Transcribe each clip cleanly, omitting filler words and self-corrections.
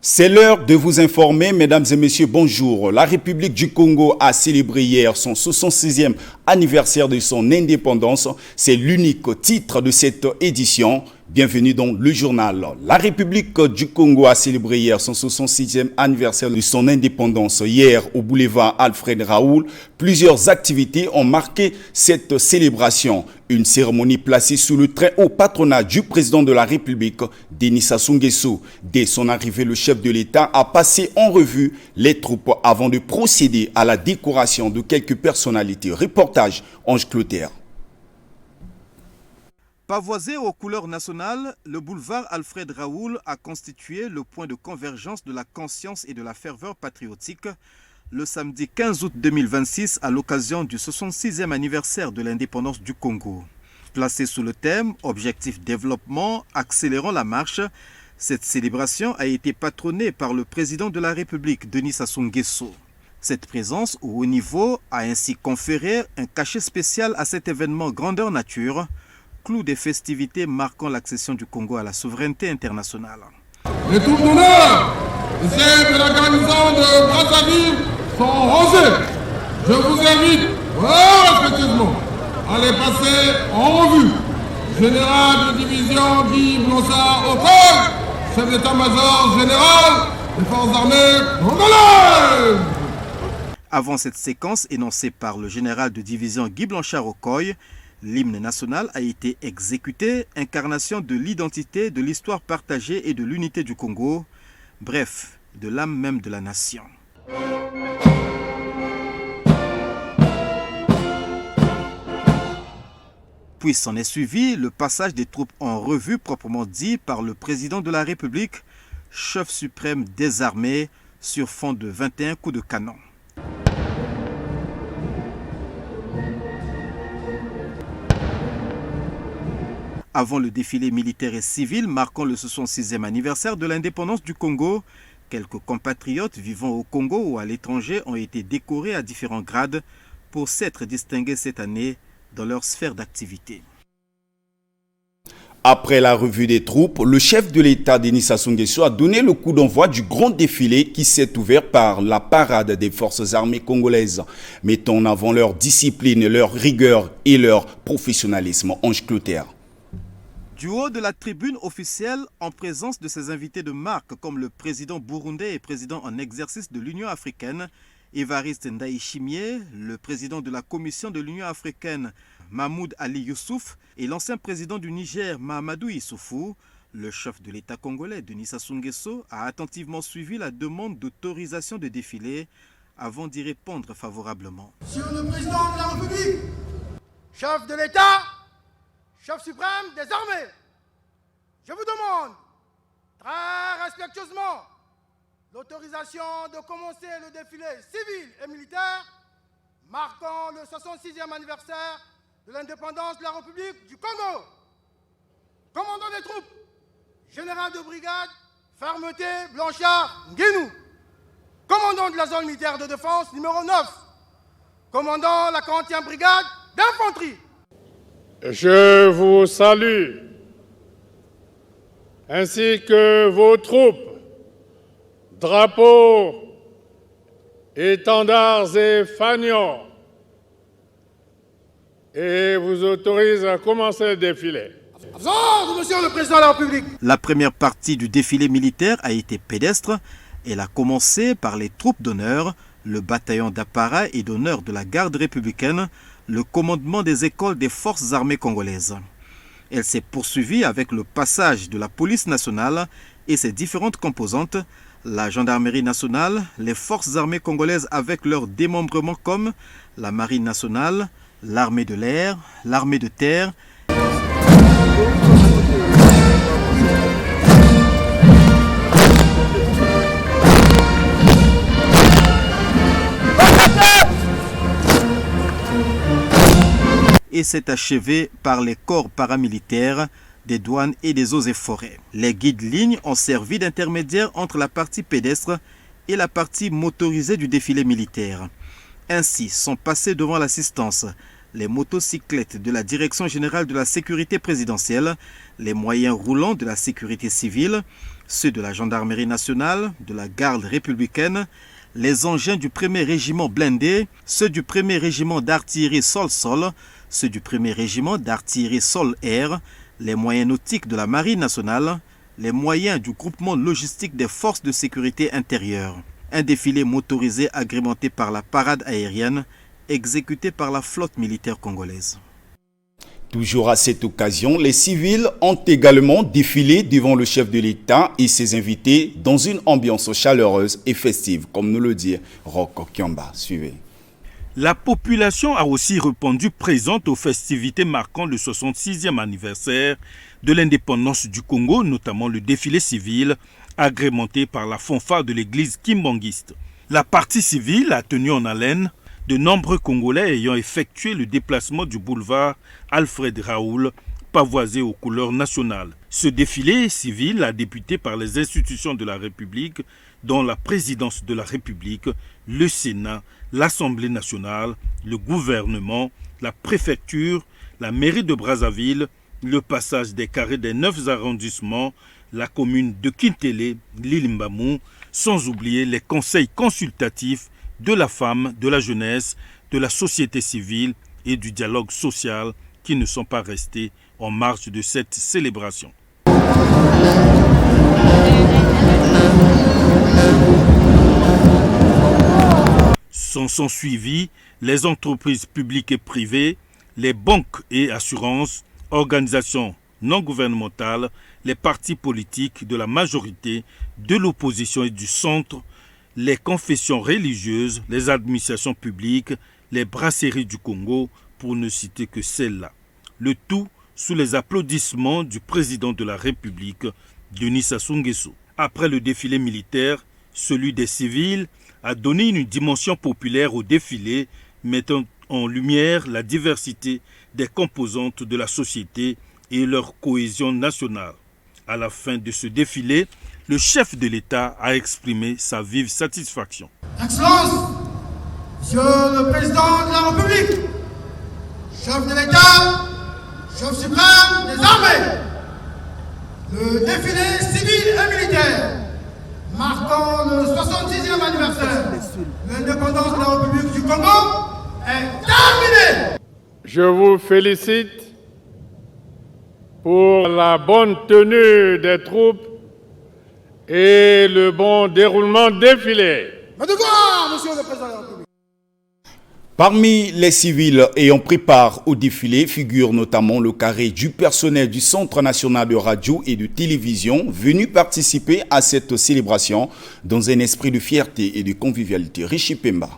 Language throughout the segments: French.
C'est l'heure de vous informer, mesdames et messieurs, bonjour. La République du Congo a célébré hier son 66e anniversaire de son indépendance. C'est l'unique titre de cette édition. Bienvenue dans le journal. La République du Congo a célébré hier son 66e anniversaire de son indépendance. Hier, au boulevard Alfred Raoul, plusieurs activités ont marqué cette célébration. Une cérémonie placée sous le très haut patronat du président de la République, Denis Sassou Nguesso. Dès son arrivée, le chef de l'État a passé en revue les troupes avant de procéder à la décoration de quelques personnalités. Reportage Ange Clotaire. Pavoisé aux couleurs nationales, le boulevard Alfred Raoul a constitué le point de convergence de la conscience et de la ferveur patriotique le samedi 15 août 2026 à l'occasion du 66e anniversaire de l'indépendance du Congo. Placée sous le thème « Objectif développement, accélérons la marche », cette célébration a été patronnée par le président de la République, Denis Sassou Nguesso. Cette présence au haut niveau a ainsi conféré un cachet spécial à cet événement grandeur nature, clou des festivités marquant l'accession du Congo à la souveraineté internationale. Les troupes d'honneur et celles de la garnison de Brazzaville sont rangées. Je vous invite respectueusement à les passer en revue. Général de division Guy Blonsard Okoy, chef d'état-major général des forces armées congolaises. Avant cette séquence énoncée par le général de division Guy Blanchard Okoy, l'hymne national a été exécuté, incarnation de l'identité, de l'histoire partagée et de l'unité du Congo, bref, de l'âme même de la nation. Puis s'en est suivi le passage des troupes en revue proprement dit par le président de la République, chef suprême des armées, sur fond de 21 coups de canon. Avant le défilé militaire et civil marquant le 66e anniversaire de l'indépendance du Congo, quelques compatriotes vivant au Congo ou à l'étranger ont été décorés à différents grades pour s'être distingués cette année dans leur sphère d'activité. Après la revue des troupes, le chef de l'État, Denis Sassou Nguesso, a donné le coup d'envoi du grand défilé qui s'est ouvert par la parade des forces armées congolaises, mettant en avant leur discipline, leur rigueur et leur professionnalisme. Ange Clotaire. Du haut de la tribune officielle, en présence de ses invités de marque comme le président burundais et président en exercice de l'Union africaine, Évariste Ndayishimiye, le président de la Commission de l'Union africaine, Mahmoud Ali Youssouf, et l'ancien président du Niger, Mahamadou Issoufou, le chef de l'État congolais, Denis Sassou Nguesso, a attentivement suivi la demande d'autorisation de défilé avant d'y répondre favorablement. Monsieur le président de la République, chef de l'État, chef suprême des armées, je vous demande très respectueusement l'autorisation de commencer le défilé civil et militaire marquant le 66e anniversaire de l'indépendance de la République du Congo. Commandant des troupes, général de brigade, Fermeté Blanchard Nguenou. Commandant de la zone militaire de défense numéro 9. Commandant la 40e brigade d'infanterie. Je vous salue, ainsi que vos troupes, drapeaux, étendards et fanions, et vous autorise à commencer le défilé. Monsieur le Président de la République. La première partie du défilé militaire a été pédestre. Elle a commencé par les troupes d'honneur, le bataillon d'apparat et d'honneur de la garde républicaine, le commandement des écoles des forces armées congolaises. Elle s'est poursuivie avec le passage de la police nationale et ses différentes composantes, la gendarmerie nationale, les forces armées congolaises avec leurs démembrements comme la marine nationale, l'armée de l'air, l'armée de terre. et s'est achevé par les corps paramilitaires des douanes et des eaux et forêts. Les guides-lignes ont servi d'intermédiaire entre la partie pédestre et la partie motorisée du défilé militaire. Ainsi sont passés devant l'assistance les motocyclettes de la Direction générale de la sécurité présidentielle, les moyens roulants de la sécurité civile, ceux de la gendarmerie nationale, de la garde républicaine, les engins du 1er régiment blindé, ceux du 1er régiment d'artillerie sol-sol, ceux du 1er régiment d'artillerie sol-air, les moyens nautiques de la marine nationale, les moyens du groupement logistique des forces de sécurité intérieure. Un défilé motorisé agrémenté par la parade aérienne exécuté par la flotte militaire congolaise. Toujours à cette occasion, les civils ont également défilé devant le chef de l'État et ses invités dans une ambiance chaleureuse et festive, comme nous le dit Roko Kiamba. Suivez. La population a aussi répondu présente aux festivités marquant le 66e anniversaire de l'indépendance du Congo, notamment le défilé civil agrémenté par la fanfare de l'église kimbangiste. La partie civile a tenu en haleine de nombreux Congolais ayant effectué le déplacement du boulevard Alfred Raoul, pavoisé aux couleurs nationales. Ce défilé civil a débuté par les institutions de la République, dont la présidence de la République, le Sénat, l'Assemblée nationale, le gouvernement, la préfecture, la mairie de Brazzaville, le passage des carrés des 9 arrondissements, la commune de Kintélé, l'île Mbamou, sans oublier les conseils consultatifs de la femme, de la jeunesse, de la société civile et du dialogue social qui ne sont pas restés en marge de cette célébration. Sont suivis les entreprises publiques et privées, les banques et assurances, organisations non gouvernementales, les partis politiques de la majorité, de l'opposition et du centre, les confessions religieuses, les administrations publiques, les brasseries du Congo, pour ne citer que celles-là. Le tout sous les applaudissements du président de la République, Denis Sassou Nguesso. Après le défilé militaire, celui des civils a donné une dimension populaire au défilé, mettant en lumière la diversité des composantes de la société et leur cohésion nationale. À la fin de ce défilé, le chef de l'État a exprimé sa vive satisfaction. Excellence, Monsieur le Président de la République, chef de l'État, chef suprême des armées, le défilé civil et militaire marquant le 66e anniversaire de l'indépendance de la République du Congo est terminé. Je vous félicite pour la bonne tenue des troupes et le bon déroulement défilé. Monsieur le Président de la République. Parmi les civils ayant pris part au défilé figure notamment le carré du personnel du Centre national de radio et de télévision venu participer à cette célébration dans un esprit de fierté et de convivialité. Rishi Pemba.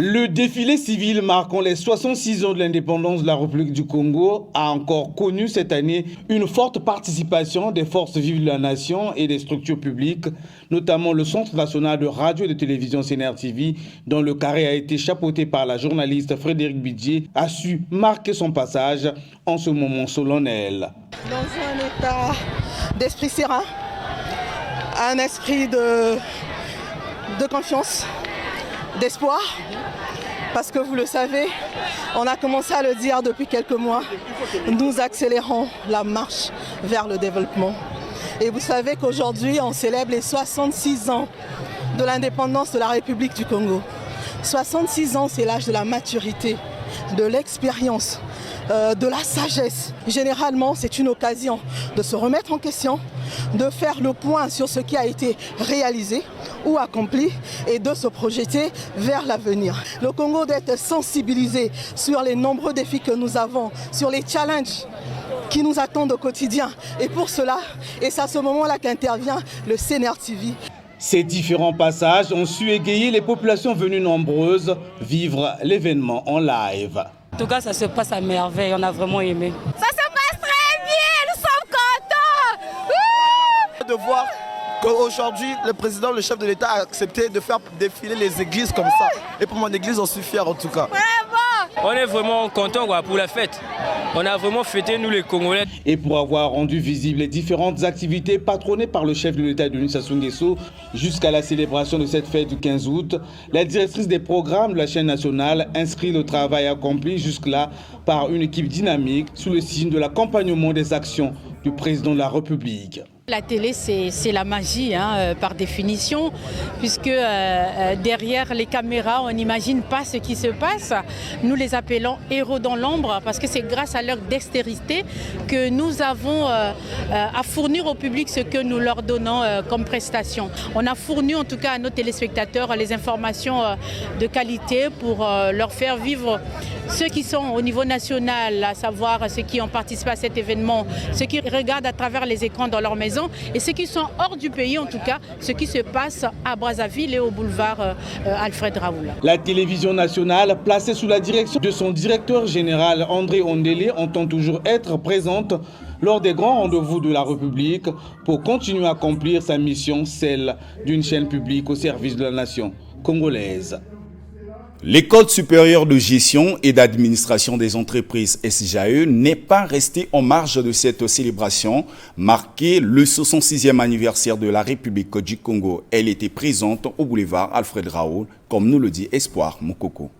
Le défilé civil marquant les 66 ans de l'indépendance de la République du Congo a encore connu cette année une forte participation des forces vives de la nation et des structures publiques, notamment le Centre national de radio et de télévision CNR TV, dont le carré a été chapeauté par la journaliste Frédéric Bidjié, a su marquer son passage en ce moment solennel. Dans un état d'esprit serein, un esprit de confiance, d'espoir, parce que vous le savez, on a commencé à le dire depuis quelques mois, nous accélérons la marche vers le développement. Et vous savez qu'aujourd'hui, on célèbre les 66 ans de l'indépendance de la République du Congo. 66 ans, c'est l'âge de la maturité, de l'expérience, de la sagesse. Généralement, c'est une occasion de se remettre en question, de faire le point sur ce qui a été réalisé ou accompli et de se projeter vers l'avenir. Le Congo doit être sensibilisé sur les nombreux défis que nous avons, sur les challenges qui nous attendent au quotidien. Et pour cela, et c'est à ce moment-là qu'intervient le CNR TV. Ces différents passages ont su égayer les populations venues nombreuses vivre l'événement en live. En tout cas, ça se passe à merveille, on a vraiment aimé. Ça se passe très bien, nous sommes contents. De voir qu'aujourd'hui, le président, le chef de l'État a accepté de faire défiler les églises comme ça. Et pour mon église, on suis fier en tout cas. Vraiment. On est vraiment contents pour la fête. On a vraiment fêté, nous les Congolais. Et pour avoir rendu visibles les différentes activités patronnées par le chef de l'État Denis Sassou Nguesso jusqu'à la célébration de cette fête du 15 août, la directrice des programmes de la chaîne nationale inscrit le travail accompli jusque-là par une équipe dynamique sous le signe de l'accompagnement des actions du président de la République. La télé, c'est la magie, par définition, puisque derrière les caméras, on n'imagine pas ce qui se passe. Nous les appelons héros dans l'ombre, parce que c'est grâce à leur dextérité que nous avons à fournir au public ce que nous leur donnons comme prestation. On a fourni en tout cas à nos téléspectateurs les informations de qualité pour leur faire vivre ceux qui sont au niveau national, à savoir ceux qui ont participé à cet événement, ceux qui regardent à travers les écrans dans leur maison, et ceux qui sont hors du pays, en tout cas, ce qui se passe à Brazzaville et au boulevard Alfred Raoul. La télévision nationale, placée sous la direction de son directeur général André Ondélé, entend toujours être présente lors des grands rendez-vous de la République pour continuer à accomplir sa mission, celle d'une chaîne publique au service de la nation congolaise. L'École supérieure de gestion et d'administration des entreprises SGAE n'est pas restée en marge de cette célébration marquée le 66e anniversaire de la République du Congo. Elle était présente au boulevard Alfred Raoul, comme nous le dit Espoir Mokoko.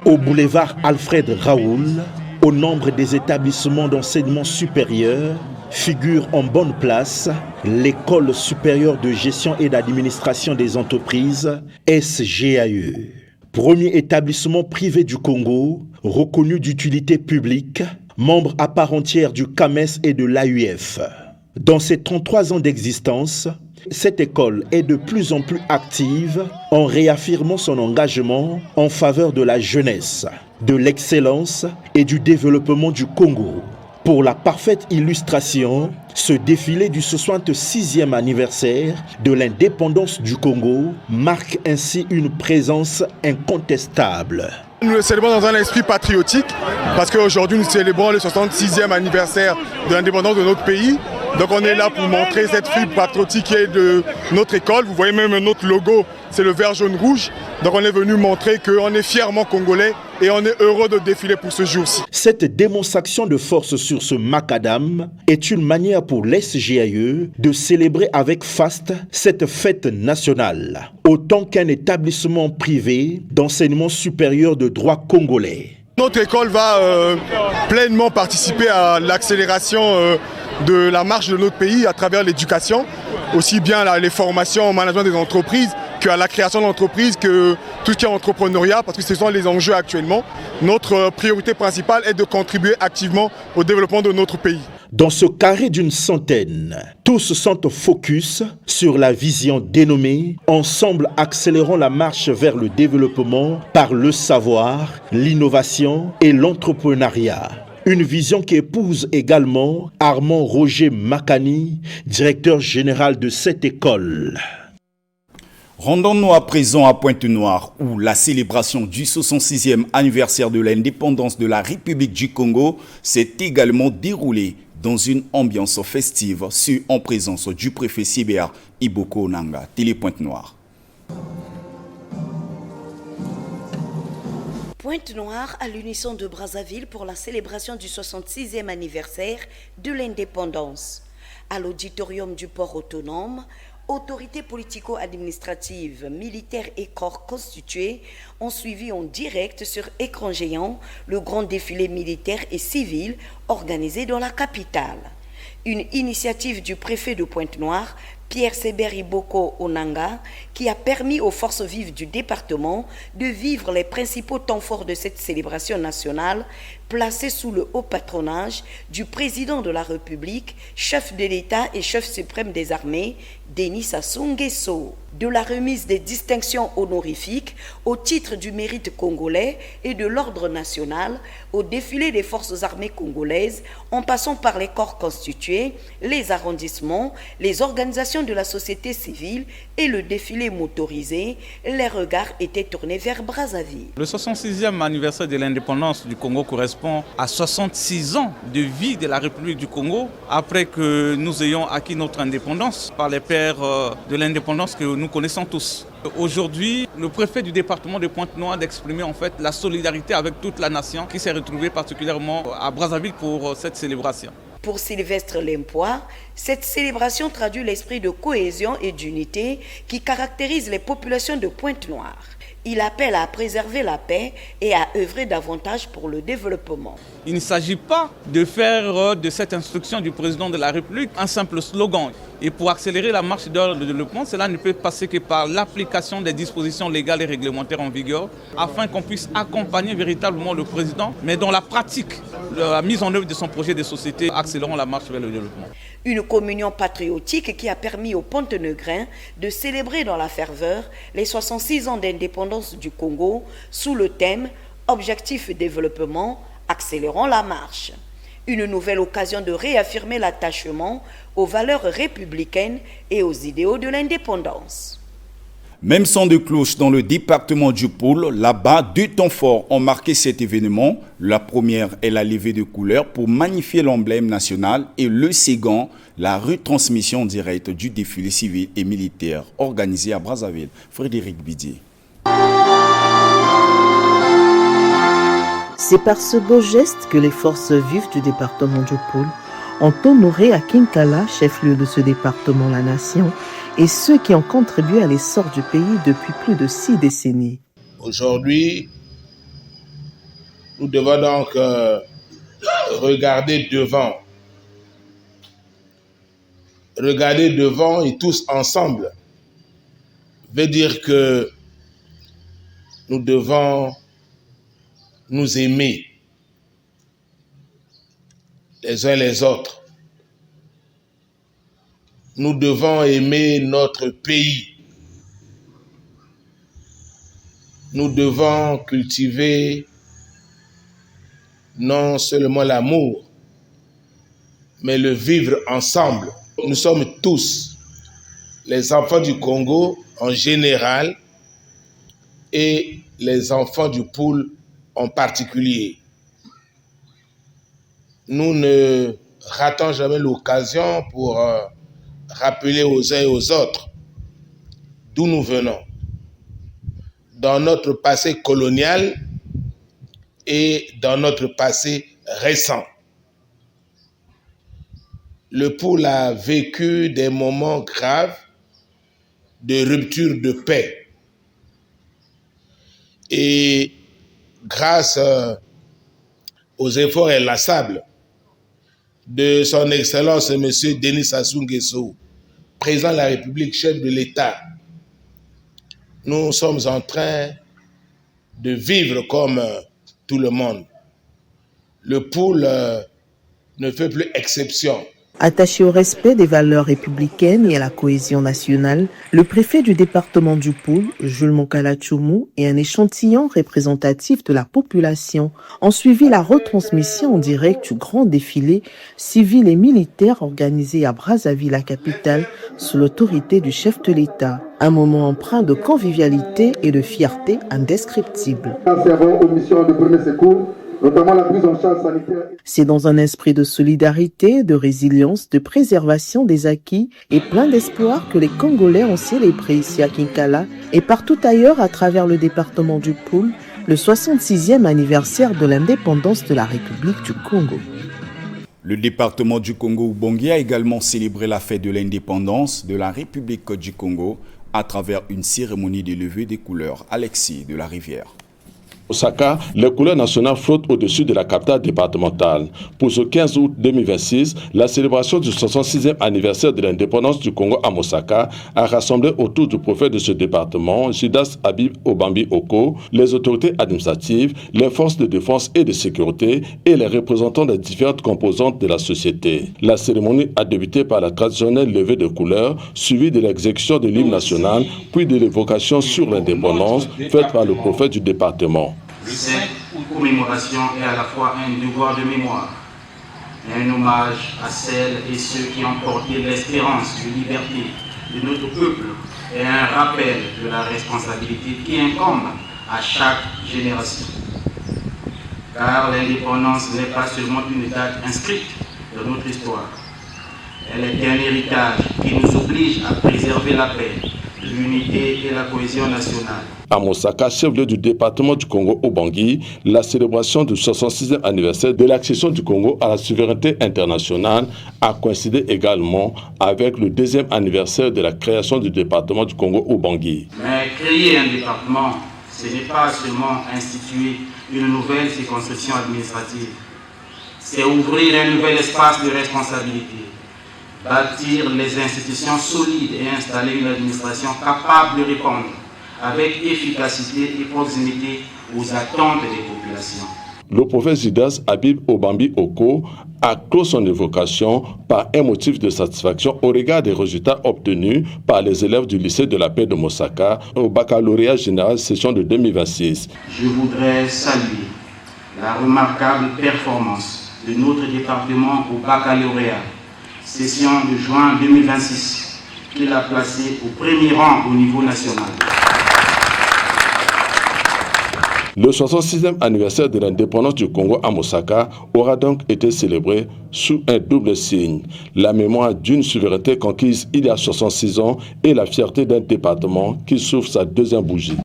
Au boulevard Alfred Raoul, au nombre des établissements d'enseignement supérieur, figure en bonne place l'École supérieure de gestion et d'administration des entreprises, SGAE. Premier établissement privé du Congo, reconnu d'utilité publique, membre à part entière du CAMES et de l'AUF. Dans ses 33 ans d'existence, cette école est de plus en plus active en réaffirmant son engagement en faveur de la jeunesse, de l'excellence et du développement du Congo. Pour la parfaite illustration, ce défilé du 66e anniversaire de l'indépendance du Congo marque ainsi une présence incontestable. Nous le célébrons dans un esprit patriotique parce qu'aujourd'hui nous célébrons le 66e anniversaire de l'indépendance de notre pays. Donc on est là pour montrer cette fibre patriotique qui est de notre école. Vous voyez même notre logo, c'est le vert, jaune, rouge. Donc on est venu montrer qu'on est fièrement congolais et on est heureux de défiler pour ce jour-ci. Cette démonstration de force sur ce macadam est une manière pour l'SGAE de célébrer avec faste cette fête nationale, autant qu'un établissement privé d'enseignement supérieur de droit congolais. Notre école va pleinement participer à l'accélération de la marche de notre pays à travers l'éducation, aussi bien les formations au management des entreprises qu'à la création d'entreprises, que tout ce qui est entrepreneuriat, parce que ce sont les enjeux actuellement. Notre priorité principale est de contribuer activement au développement de notre pays. Dans ce carré d'une centaine, tous sont focus sur la vision dénommée « Ensemble accélérons la marche vers le développement par le savoir, l'innovation et l'entrepreneuriat ». Une vision qui épouse également Armand Roger Makani, directeur général de cette école. Rendons-nous à présent à Pointe-Noire, où la célébration du 66e anniversaire de l'indépendance de la République du Congo s'est également déroulée dans une ambiance festive, en présence du préfet Sibéa Iboko Onanga. Télé Pointe-Noire. Pointe-Noire à l'unisson de Brazzaville pour la célébration du 66e anniversaire de l'indépendance. À l'auditorium du port autonome, autorités politico-administratives, militaires et corps constitués ont suivi en direct sur écran géant le grand défilé militaire et civil organisé dans la capitale. Une initiative du préfet de Pointe-Noire, Pierre Séber Iboko Onanga, qui a permis aux forces vives du département de vivre les principaux temps forts de cette célébration nationale, placée sous le haut patronage du président de la République, chef de l'État et chef suprême des armées, Denis Sassou Nguesso. De la remise des distinctions honorifiques au titre du mérite congolais et de l'ordre national, au défilé des forces armées congolaises, en passant par les corps constitués, les arrondissements, les organisations de la société civile et le défilé motorisé, les regards étaient tournés vers Brazzaville. Le 66e anniversaire de l'indépendance du Congo correspond à 66 ans de vie de la République du Congo, après que nous ayons acquis notre indépendance par les pères de l'indépendance que nous connaissons tous. Aujourd'hui, le préfet du département de Pointe-Noire a exprimé en fait la solidarité avec toute la nation qui s'est retrouvée particulièrement à Brazzaville pour cette célébration. Pour Sylvestre Lempois, cette célébration traduit l'esprit de cohésion et d'unité qui caractérise les populations de Pointe-Noire. Il appelle à préserver la paix et à œuvrer davantage pour le développement. Il ne s'agit pas de faire de cette instruction du président de la République un simple slogan. Et pour accélérer la marche vers le développement, cela ne peut passer que par l'application des dispositions légales et réglementaires en vigueur afin qu'on puisse accompagner véritablement le président, mais dans la pratique, la mise en œuvre de son projet de société accélérant la marche vers le développement. Une communion patriotique qui a permis aux Pontenegrins de célébrer dans la ferveur les 66 ans d'indépendance du Congo sous le thème « Objectif développement, accélérons la marche ». Une nouvelle occasion de réaffirmer l'attachement aux valeurs républicaines et aux idéaux de l'indépendance. Même son de cloche dans le département du Pôle, là-bas, 2 temps forts ont marqué cet événement. La première est la levée de couleurs pour magnifier l'emblème national et le second, la retransmission directe du défilé civil et militaire organisé à Brazzaville. Frédéric Bidier. C'est par ce beau geste que les forces vives du département du Pôle ont honoré à Kinkala, chef-lieu de ce département, la nation, et ceux qui ont contribué à l'essor du pays depuis plus de 6 décennies. Aujourd'hui, nous devons donc regarder devant. Regarder devant et tous ensemble veut dire que nous devons nous aimer les uns les autres. Nous devons aimer notre pays. Nous devons cultiver non seulement l'amour, mais le vivre ensemble. Nous sommes tous, les enfants du Congo en général et les enfants du Pôle en particulier. Nous ne ratons jamais l'occasion pour rappeler aux uns et aux autres d'où nous venons, dans notre passé colonial et dans notre passé récent. Le Pôle a vécu des moments graves de rupture de paix. Et grâce aux efforts inlassables de son Excellence M. Denis Sassou Nguesso, président de la République, chef de l'État, nous sommes en train de vivre comme tout le monde. Le Pôle ne fait plus exception. Attaché au respect des valeurs républicaines et à la cohésion nationale, le préfet du département du Pôle, Jules Monkala Tchoumou, et un échantillon représentatif de la population ont suivi la retransmission en direct du grand défilé civil et militaire organisé à Brazzaville, la capitale, sous l'autorité du chef de l'État. Un moment empreint de convivialité et de fierté indescriptible. Servant aux missions de premier secours, notamment la prise en charge sanitaire. C'est dans un esprit de solidarité, de résilience, de préservation des acquis et plein d'espoir que les Congolais ont célébré ici à Kinkala et partout ailleurs à travers le département du Pôle le 66e anniversaire de l'indépendance de la République du Congo. Le département du Congo-Ubangui a également célébré la fête de l'indépendance de la République du Congo à travers une cérémonie de levée des couleurs. Alexis de la Rivière. Osaka, les couleurs nationales flottent au-dessus de la capitale départementale. Pour ce 15 août 2026, la célébration du 66e anniversaire de l'indépendance du Congo à Mosaka a rassemblé autour du préfet de ce département, Jidas Habib Obambi Oko, les autorités administratives, les forces de défense et de sécurité et les représentants des différentes composantes de la société. La cérémonie a débuté par la traditionnelle levée de couleurs, suivie de l'exécution de l'hymne national, puis de l'évocation sur l'indépendance faite par le préfet du département. Cette commémoration est à la fois un devoir de mémoire et un hommage à celles et ceux qui ont porté l'espérance de liberté de notre peuple et un rappel de la responsabilité qui incombe à chaque génération. Car l'indépendance n'est pas seulement une date inscrite dans notre histoire. Elle est un héritage qui nous oblige à préserver la paix l'unité et la cohésion nationale. À Mosaka, chef-lieu du département du Congo au Bangui, la célébration du 66e anniversaire de l'accession du Congo à la souveraineté internationale a coïncidé également avec le 2e anniversaire de la création du département du Congo au Bangui. Mais créer un département, ce n'est pas seulement instituer une nouvelle circonscription administrative, c'est ouvrir un nouvel espace de responsabilité, bâtir les institutions solides et installer une administration capable de répondre avec efficacité et proximité aux attentes des populations. Le prophète Judas Habib Obambi Oko a clos son évocation par un motif de satisfaction au regard des résultats obtenus par les élèves du lycée de la paix de Mosaka au baccalauréat général session de 2026. Je voudrais saluer la remarquable performance de notre département au baccalauréat session de juin 2026 qui l'a placé au premier rang au niveau national. Le 66e anniversaire de l'indépendance du Congo à Mosaka aura donc été célébré sous un double signe. La mémoire d'une souveraineté conquise il y a 66 ans et la fierté d'un département qui souffle sa deuxième bougie.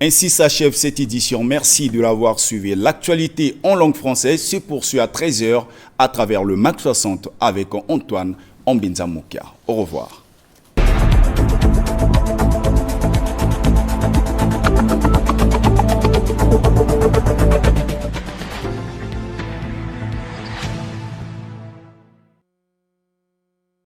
Ainsi s'achève cette édition. Merci de l'avoir suivi. L'actualité en langue française se poursuit à 13h à travers le MAC 60 avec Antoine Ambinzamukia. Au revoir.